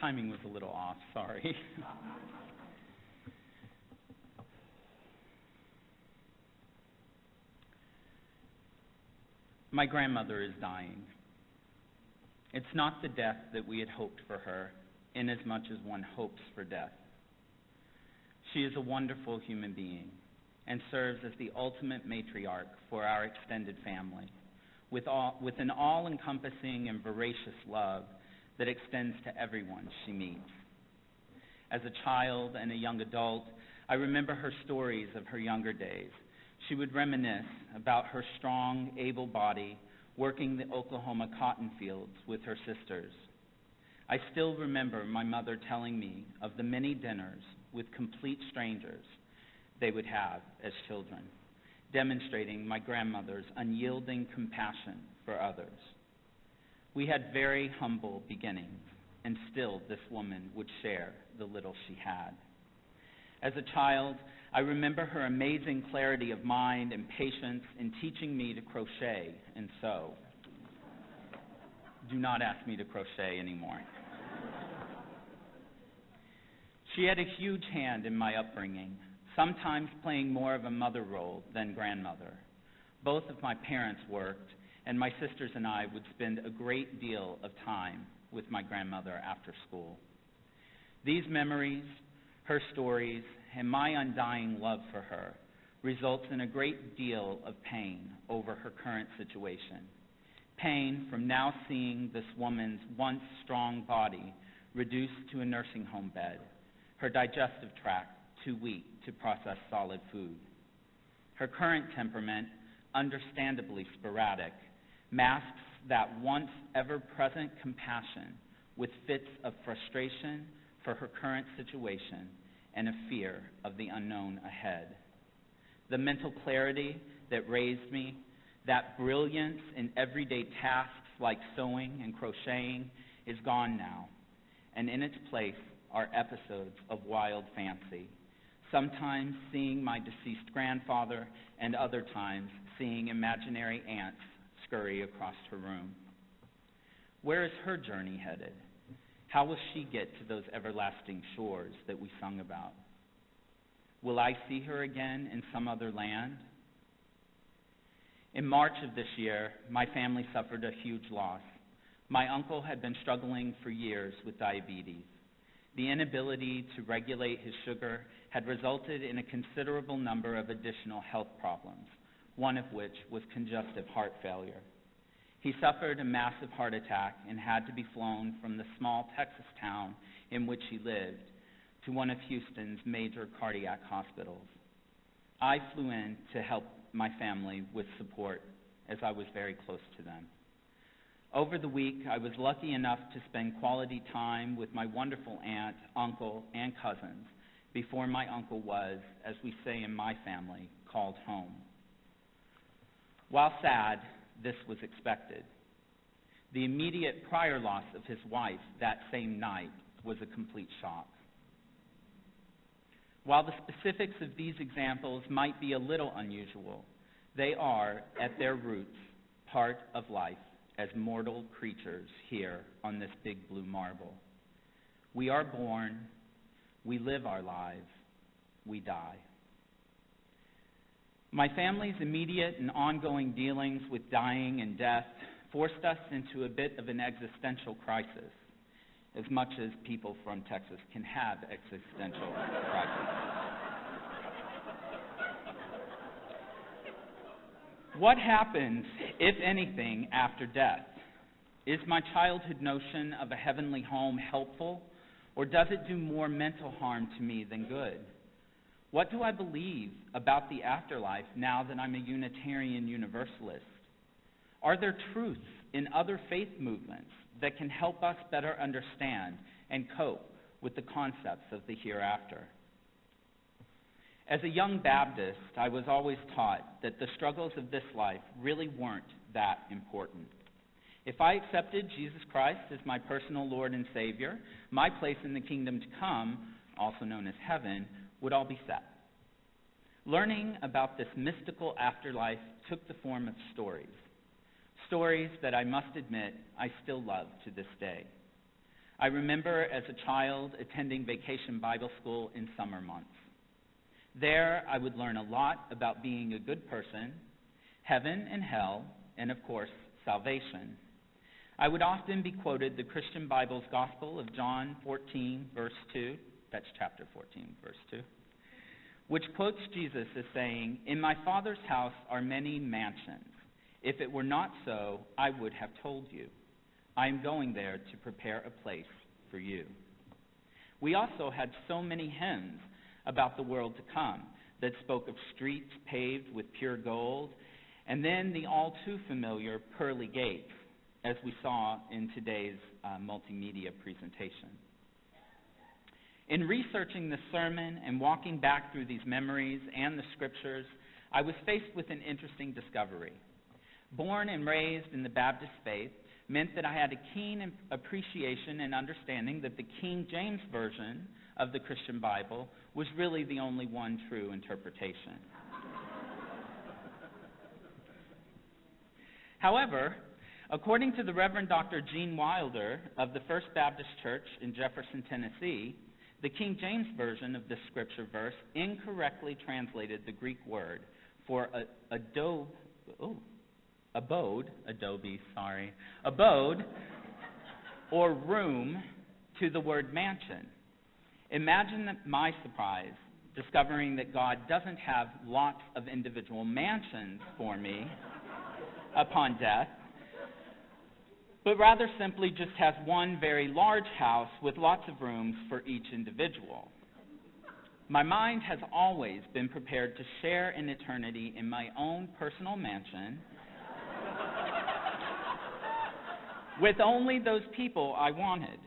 Timing was a little off, sorry. My grandmother is dying. It's not the death that we had hoped for her, inasmuch as one hopes for death. She is a wonderful human being and serves as the ultimate matriarch for our extended family, with an all-encompassing and voracious love that extends to everyone she meets. As a child and a young adult, I remember her stories of her younger days. She would reminisce about her strong, able body working the Oklahoma cotton fields with her sisters. I still remember my mother telling me of the many dinners with complete strangers they would have as children, demonstrating my grandmother's unyielding compassion for others. We had very humble beginnings, and still this woman would share the little she had. As a child, I remember her amazing clarity of mind and patience in teaching me to crochet and sew. Do not ask me to crochet anymore. She had a huge hand in my upbringing, sometimes playing more of a mother role than grandmother. Both of my parents worked, and my sisters and I would spend a great deal of time with my grandmother after school. These memories, her stories, and my undying love for her results in a great deal of pain over her current situation. Pain from now seeing this woman's once strong body reduced to a nursing home bed, her digestive tract too weak to process solid food. Her current temperament, understandably sporadic, masks that once ever-present compassion with fits of frustration for her current situation and a fear of the unknown ahead. The mental clarity that raised me, that brilliance in everyday tasks like sewing and crocheting, is gone now, and in its place are episodes of wild fancy, sometimes seeing my deceased grandfather and other times seeing imaginary aunts scurry across her room. Where is her journey headed? How will she get to those everlasting shores that we sung about? Will I see her again in some other land? In March of this year, my family suffered a huge loss. My uncle had been struggling for years with diabetes. The inability to regulate his sugar had resulted in a considerable number of additional health problems, one of which was congestive heart failure. He suffered a massive heart attack and had to be flown from the small Texas town in which he lived to one of Houston's major cardiac hospitals. I flew in to help my family with support, as I was very close to them. Over the week, I was lucky enough to spend quality time with my wonderful aunt, uncle, and cousins before my uncle was, as we say in my family, called home. While sad, this was expected. The immediate prior loss of his wife that same night was a complete shock. While the specifics of these examples might be a little unusual, they are, at their roots, part of life as mortal creatures here on this big blue marble. We are born, we live our lives, we die. My family's immediate and ongoing dealings with dying and death forced us into a bit of an existential crisis, as much as people from Texas can have existential crises. What happens, if anything, after death? Is my childhood notion of a heavenly home helpful, or does it do more mental harm to me than good? What do I believe about the afterlife now that I'm a Unitarian Universalist? Are there truths in other faith movements that can help us better understand and cope with the concepts of the hereafter? As a young Baptist, I was always taught that the struggles of this life really weren't that important. If I accepted Jesus Christ as my personal Lord and Savior, my place in the kingdom to come, also known as heaven, would all be set. Learning about this mystical afterlife took the form of stories. Stories that I must admit I still love to this day. I remember as a child attending vacation Bible school in summer months. There, I would learn a lot about being a good person, heaven and hell, and of course, salvation. I would often be quoted the Christian Bible's Gospel of John 14, verse 2. That's chapter 14, verse 2. Which quotes Jesus as saying, "In my Father's house are many mansions. If it were not so, I would have told you. I am going there to prepare a place for you." We also had so many hymns about the world to come that spoke of streets paved with pure gold, and then the all too familiar pearly gates, as we saw in today's multimedia presentation. In researching the sermon and walking back through these memories and the scriptures, I was faced with an interesting discovery. Born and raised in the Baptist faith meant that I had a keen appreciation and understanding that the King James Version of the Christian Bible was really the only one true interpretation. However, according to the Reverend Dr. Gene Wilder of the First Baptist Church in Jefferson, Tennessee, the King James Version of this scripture verse incorrectly translated the Greek word for abode or room to the word mansion. Imagine my surprise discovering that God doesn't have lots of individual mansions for me upon death, but rather simply just has one very large house with lots of rooms for each individual. My mind has always been prepared to share in eternity in my own personal mansion with only those people I wanted.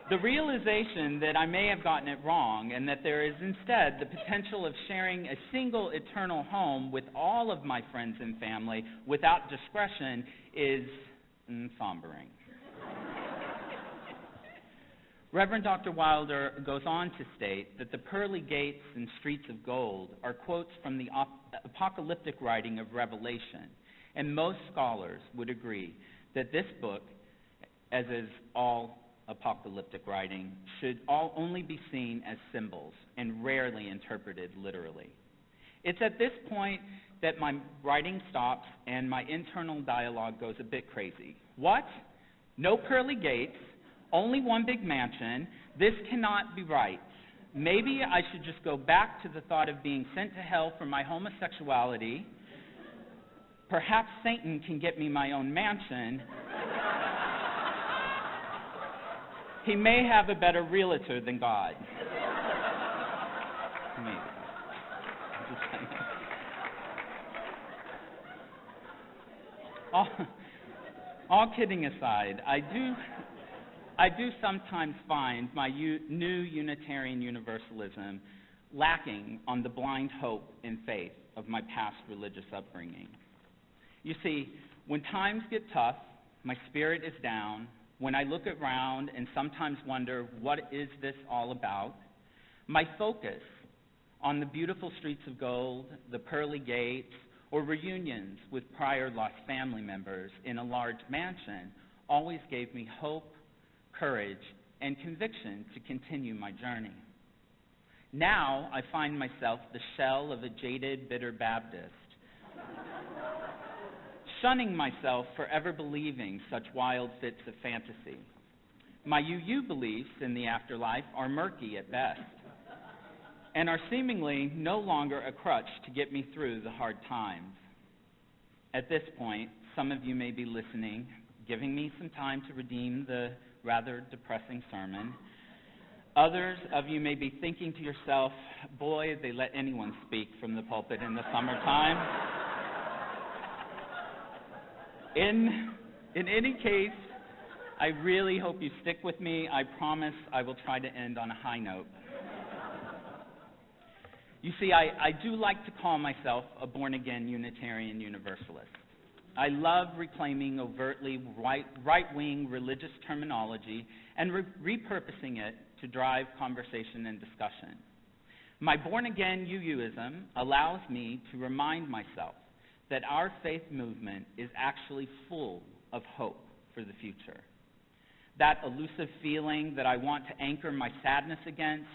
The realization that I may have gotten it wrong and that there is instead the potential of sharing a single eternal home with all of my friends and family without discretion is sombering. Reverend Dr. Wilder goes on to state that the pearly gates and streets of gold are quotes from the apocalyptic writing of Revelation, and most scholars would agree that this book, as is all apocalyptic writing, should only be seen as symbols and rarely interpreted literally. It's at this point that my writing stops and my internal dialogue goes a bit crazy. What? No pearly gates, only one big mansion. This cannot be right. Maybe I should just go back to the thought of being sent to hell for my homosexuality. Perhaps Satan can get me my own mansion. He may have a better realtor than God. Maybe. All kidding aside, I do sometimes find my new Unitarian Universalism lacking on the blind hope and faith of my past religious upbringing. You see, when times get tough, my spirit is down. When I look around and sometimes wonder, what is this all about? My focus on the beautiful streets of gold, the pearly gates, or reunions with prior lost family members in a large mansion always gave me hope, courage, and conviction to continue my journey. Now I find myself the shell of a jaded, bitter Baptist, shunning myself for ever believing such wild fits of fantasy. My UU beliefs in the afterlife are murky at best, and are seemingly no longer a crutch to get me through the hard times. At this point, some of you may be listening, giving me some time to redeem the rather depressing sermon. Others of you may be thinking to yourself, boy, they let anyone speak from the pulpit in the summertime. In any case, I really hope you stick with me. I promise I will try to end on a high note. You see, I do like to call myself a born-again Unitarian Universalist. I love reclaiming overtly right-wing religious terminology and repurposing it to drive conversation and discussion. My born-again UUism allows me to remind myself that our faith movement is actually full of hope for the future. that elusive feeling that I want to anchor my sadness against,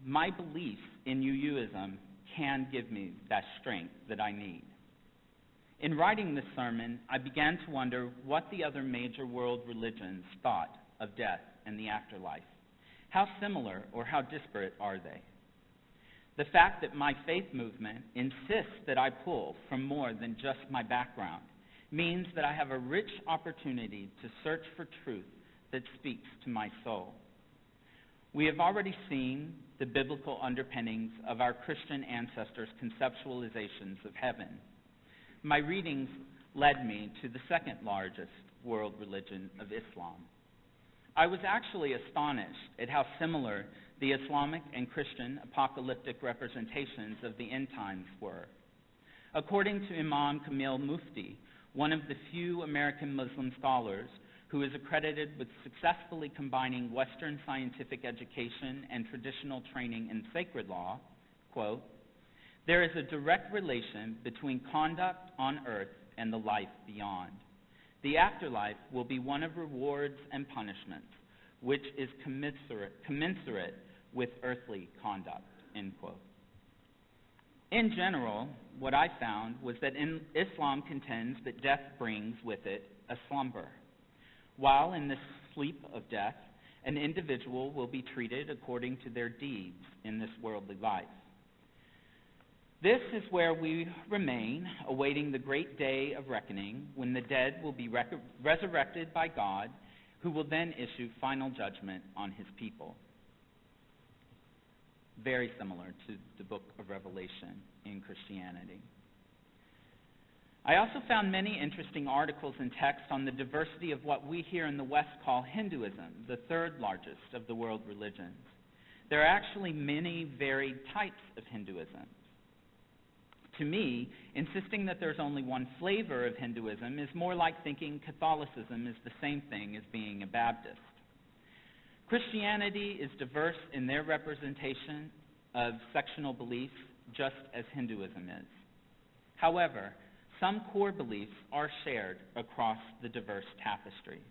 my belief in UUism can give me that strength that I need. In writing this sermon, I began to wonder what the other major world religions thought of death and the afterlife. How similar or how disparate are they? The fact that my faith movement insists that I pull from more than just my background means that I have a rich opportunity to search for truth that speaks to my soul. We have already seen the biblical underpinnings of our Christian ancestors' conceptualizations of heaven. My readings led me to the second largest world religion of Islam. I was actually astonished at how similar the Islamic and Christian apocalyptic representations of the end times were. According to Imam Kamil Mufti, one of the few American Muslim scholars who is accredited with successfully combining Western scientific education and traditional training in sacred law, quote, "There is a direct relation between conduct on earth and the life beyond. The afterlife will be one of rewards and punishments, which is commensurate with earthly conduct," end quote. In general, what I found was that Islam contends that death brings with it a slumber. While in the sleep of death, an individual will be treated according to their deeds in this worldly life. This is where we remain, awaiting the great day of reckoning, when the dead will be resurrected by God, who will then issue final judgment on his people. Very similar to the book of Revelation in Christianity. I also found many interesting articles and texts on the diversity of what we here in the West call Hinduism, the third largest of the world religions. There are actually many varied types of Hinduism. To me, insisting that there's only one flavor of Hinduism is more like thinking Catholicism is the same thing as being a Baptist. Christianity is diverse in their representation of sectional beliefs, just as Hinduism is. However, some core beliefs are shared across the diverse tapestry.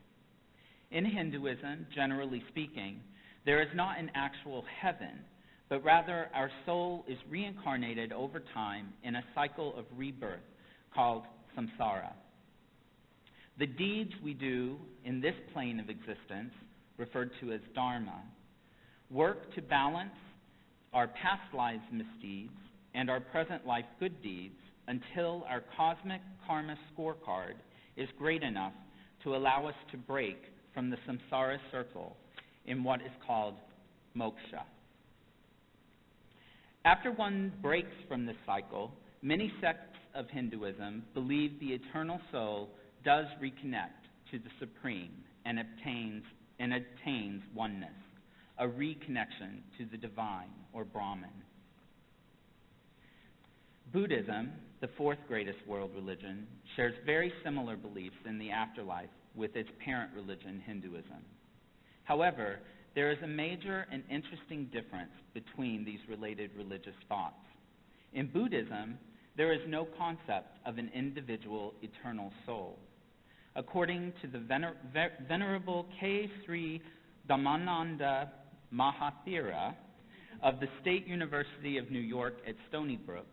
In Hinduism, generally speaking, there is not an actual heaven, but rather our soul is reincarnated over time in a cycle of rebirth called samsara. The deeds we do in this plane of existence, referred to as dharma, work to balance our past lives' misdeeds and our present life good deeds until our cosmic karma scorecard is great enough to allow us to break from the samsara circle in what is called moksha. After one breaks from this cycle, many sects of Hinduism believe the eternal soul does reconnect to the Supreme and attains oneness, a reconnection to the divine or Brahman. Buddhism, the fourth greatest world religion, shares very similar beliefs in the afterlife with its parent religion, Hinduism. However, there is a major and interesting difference between these related religious thoughts. In Buddhism, there is no concept of an individual eternal soul. According to the Venerable K. Sri Dhammananda Mahathira of the State University of New York at Stony Brook,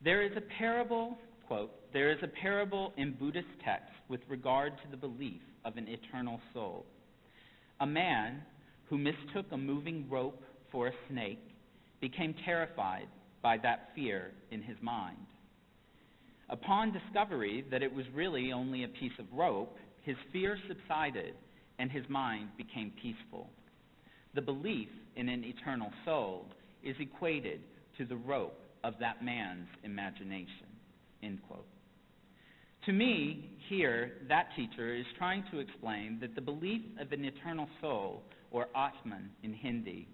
there is a parable, quote, "There is a parable in Buddhist texts with regard to the belief of an eternal soul. A man who mistook a moving rope for a snake became terrified by that fear in his mind. Upon discovery that it was really only a piece of rope, his fear subsided and his mind became peaceful. The belief in an eternal soul is equated to the rope of that man's imagination," end quote. To me, here, that teacher is trying to explain that the belief of an eternal soul, or Atman in Hindi,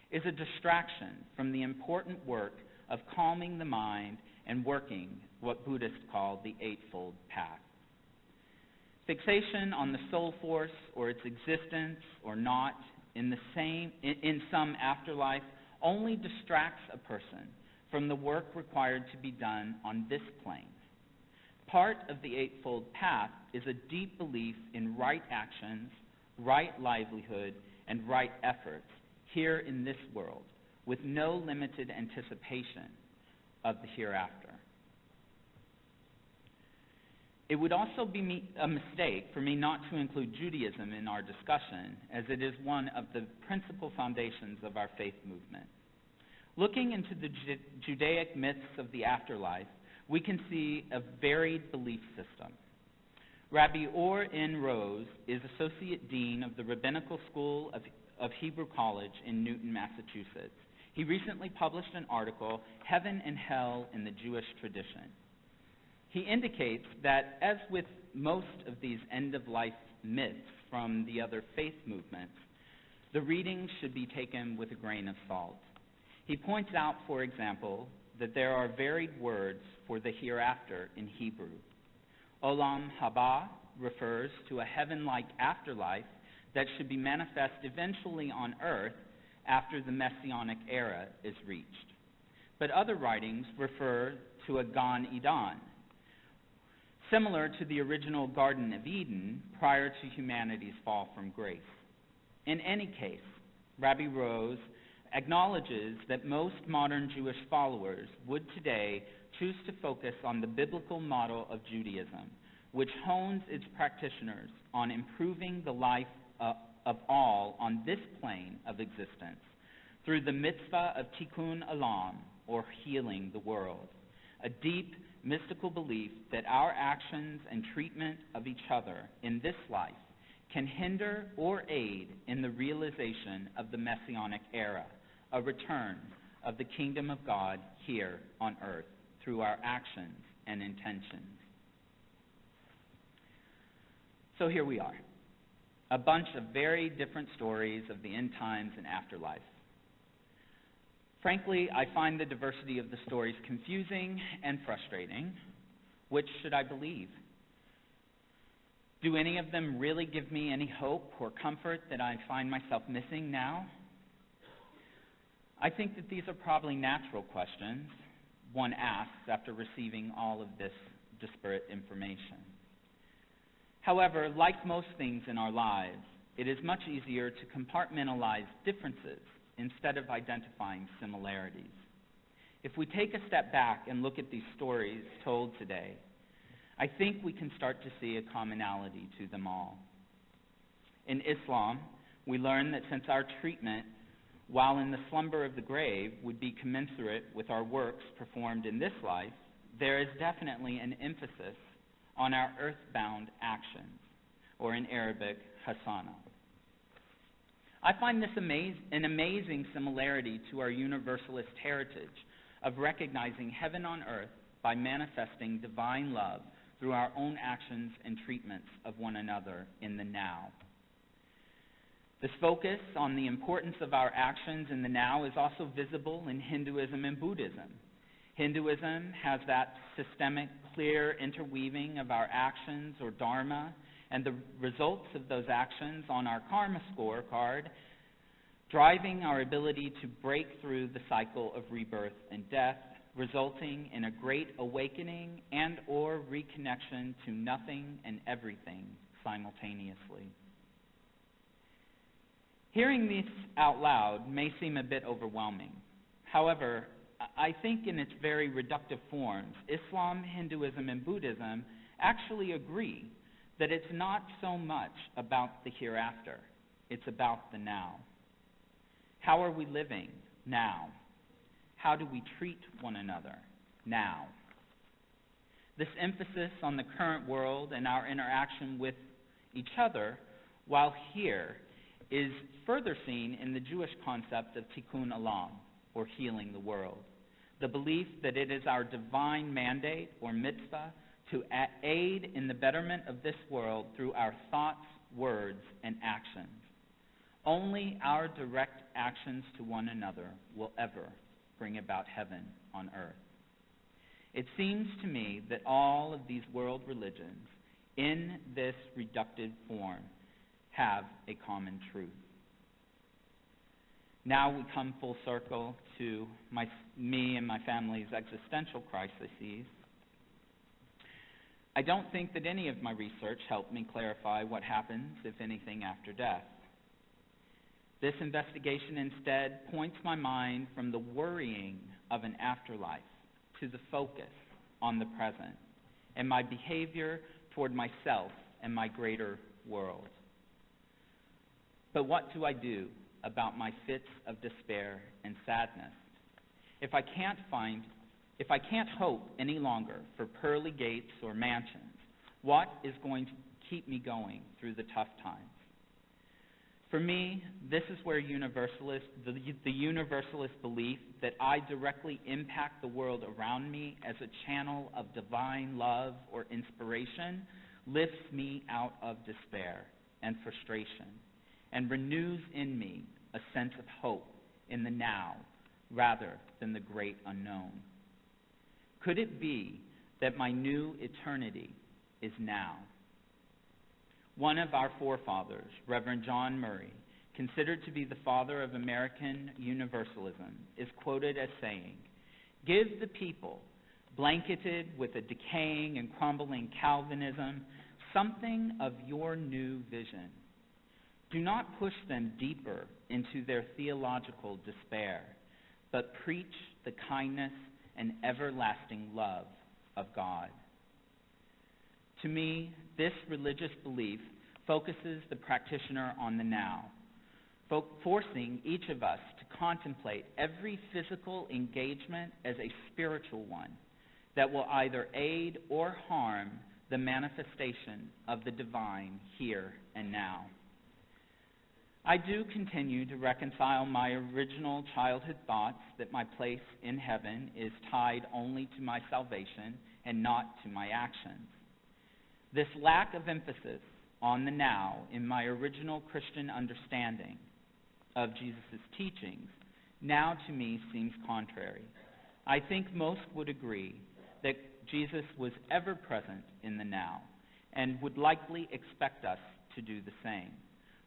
is a distraction from the important work of calming the mind and working what Buddhists call the Eightfold Path. Fixation on the soul force or its existence or not in some afterlife only distracts a person from the work required to be done on this plane. Part of the Eightfold Path is a deep belief in right actions, right livelihood, and right efforts here in this world, with no limited anticipation of the hereafter. It would also be a mistake for me not to include Judaism in our discussion, as it is one of the principal foundations of our faith movement. Looking into the Judaic myths of the afterlife, we can see a varied belief system. Rabbi Or N. Rose is Associate Dean of the Rabbinical School of Hebrew College in Newton, Massachusetts. He recently published an article, Heaven and Hell in the Jewish Tradition. He indicates that, as with most of these end-of-life myths from the other faith movements, the readings should be taken with a grain of salt. He points out, for example, that there are varied words for the hereafter in Hebrew. Olam haba refers to a heaven-like afterlife that should be manifest eventually on earth after the Messianic era is reached. But other writings refer to a Gan Eden, similar to the original Garden of Eden prior to humanity's fall from grace. In any case, Rabbi Rose acknowledges that most modern Jewish followers would today choose to focus on the biblical model of Judaism, which hones its practitioners on improving the life of all on this plane of existence through the mitzvah of tikkun olam, or healing the world, a deep mystical belief that our actions and treatment of each other in this life can hinder or aid in the realization of the Messianic era, a return of the kingdom of God here on earth through our actions and intentions. So here we are, a bunch of very different stories of the end times and afterlife. Frankly, I find the diversity of the stories confusing and frustrating. Which should I believe? Do any of them really give me any hope or comfort that I find myself missing now? I think that these are probably natural questions one asks after receiving all of this disparate information. However, like most things in our lives, it is much easier to compartmentalize differences instead of identifying similarities. If we take a step back and look at these stories told today, I think we can start to see a commonality to them all. In Islam, we learn that since our treatment while in the slumber of the grave would be commensurate with our works performed in this life, there is definitely an emphasis on our earthbound actions, or in Arabic, hasana. I find this an amazing similarity to our universalist heritage of recognizing heaven on earth by manifesting divine love through our own actions and treatments of one another in the now. This focus on the importance of our actions in the now is also visible in Hinduism and Buddhism. Hinduism has that systemic, clear interweaving of our actions, or dharma, and the results of those actions on our karma scorecard, driving our ability to break through the cycle of rebirth and death, resulting in a great awakening and or reconnection to nothing and everything simultaneously. Hearing this out loud may seem a bit overwhelming. However, I think in its very reductive forms, Islam, Hinduism, and Buddhism actually agree that it's not so much about the hereafter, it's about the now. How are we living now? How do we treat one another now? This emphasis on the current world and our interaction with each other while here is further seen in the Jewish concept of tikkun olam, or healing the world. The belief that it is our divine mandate, or mitzvah, to aid in the betterment of this world through our thoughts, words, and actions. Only our direct actions to one another will ever bring about heaven on earth. It seems to me that all of these world religions, in this reductive form, have a common truth. Now we come full circle to me and my family's existential crises. I don't think that any of my research helped me clarify what happens, if anything, after death. This investigation instead points my mind from the worrying of an afterlife to the focus on the present and my behavior toward myself and my greater world. But what do I do about my fits of despair and sadness? If I can't hope any longer for pearly gates or mansions, what is going to keep me going through the tough times? For me, this is where the universalist belief that I directly impact the world around me as a channel of divine love or inspiration lifts me out of despair and frustration and renews in me a sense of hope in the now rather than the great unknown. Could it be that my new eternity is now? One of our forefathers, Reverend John Murray, considered to be the father of American Universalism, is quoted as saying, "Give the people, blanketed with a decaying and crumbling Calvinism, something of your new vision. Do not push them deeper into their theological despair, but preach the kindness and everlasting love of God." To me, this religious belief focuses the practitioner on the now, forcing each of us to contemplate every physical engagement as a spiritual one that will either aid or harm the manifestation of the divine here and now. I do continue to reconcile my original childhood thoughts that my place in heaven is tied only to my salvation and not to my actions. This lack of emphasis on the now in my original Christian understanding of Jesus' teachings now to me seems contrary. I think most would agree that Jesus was ever present in the now and would likely expect us to do the same.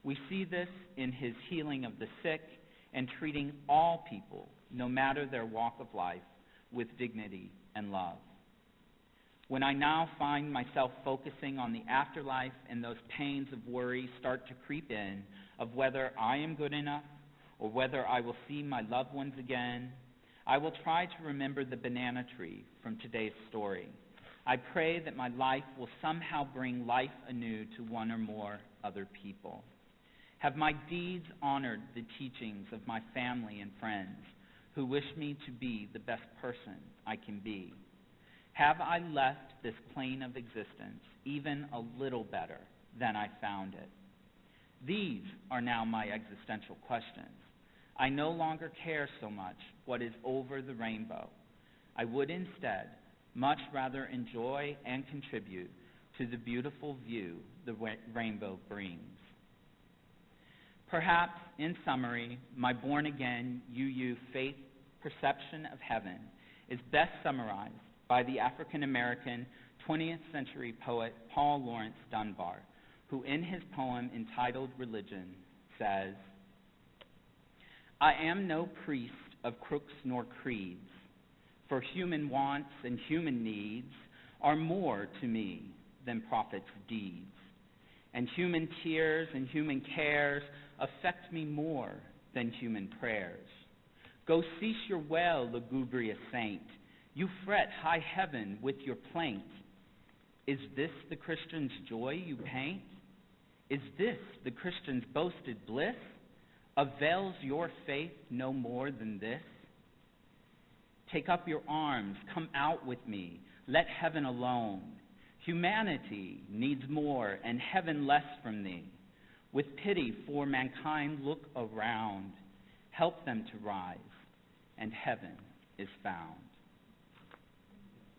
We see this in his healing of the sick and treating all people, no matter their walk of life, with dignity and love. When I now find myself focusing on the afterlife and those pains of worry start to creep in of whether I am good enough or whether I will see my loved ones again, I will try to remember the banana tree from today's story. I pray that my life will somehow bring life anew to one or more other people. Have my deeds honored the teachings of my family and friends who wish me to be the best person I can be? Have I left this plane of existence even a little better than I found it? These are now my existential questions. I no longer care so much what is over the rainbow. I would instead much rather enjoy and contribute to the beautiful view the rainbow brings. Perhaps, in summary, my born-again UU faith perception of heaven is best summarized by the African-American 20th century poet Paul Laurence Dunbar, who in his poem entitled Religion says, "I am no priest of crooks nor creeds, for human wants and human needs are more to me than prophets' deeds, and human tears and human cares affect me more than human prayers. Go cease your wail, lugubrious saint, you fret high heaven with your plaint. Is this the Christian's joy you paint? Is this the Christian's boasted bliss? Avails your faith no more than this? Take up your arms, come out with me, let heaven alone. Humanity needs more and heaven less from thee. With pity for mankind look around, help them to rise, and heaven is found."